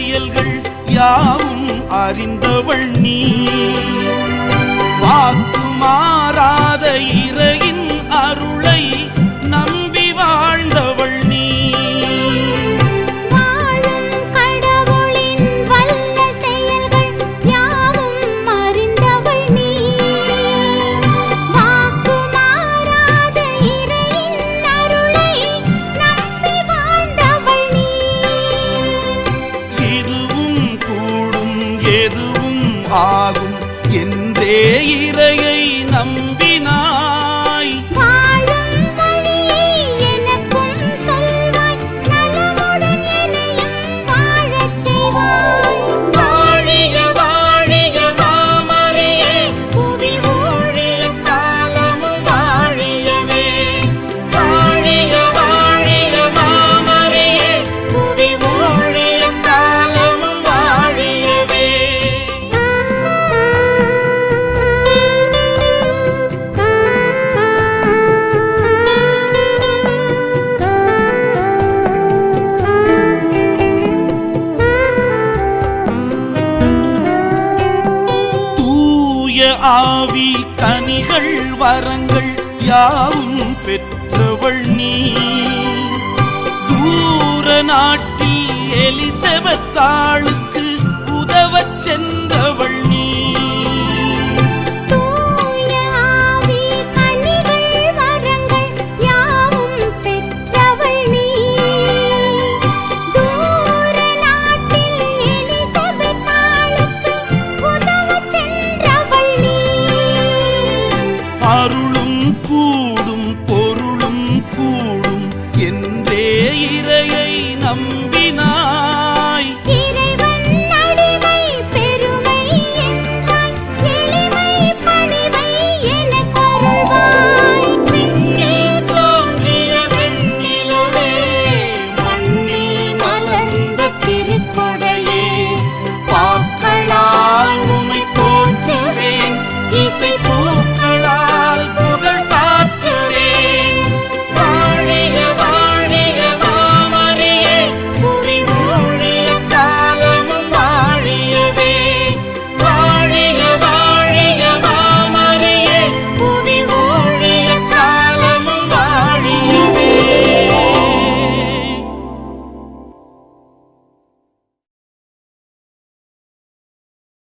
செயல்கள் யாவும் அறிந்தவள் நீ. வாக்கு மாறாத இறையின் அருளை நம்பி வாழ்ந்தவள் நீ. வாழும் கடவுளின் வல்ல செயல்கள் யாவும் அறிந்தவள் நீ. வாக்கு மாறாத இறையின் அருளை நம்பி வாழ்ந்தவள் நீ. இதுவும் கூடும் எதுவும் ஆகும் என்றே இறையை நம்பினாய். வாழும் வழியை எனக்கும் சொல்வாய், நலமுடன் என்னையும் வாழச் செய்வாய். வாழிய வாழிய மாமரியே, புவி ஊழிய காலமும் வாழியவே. வாழிய வாழிய மாமரியே, புவி ஊழிய காலமும் வாழியவே. தூய ஆவி கனிகள் வரங்கள் யாவும் பெற்றவள் நீ. தூர நாட்டில் எலிசபெத்தாளுக்கு உதவச் சென்றவள்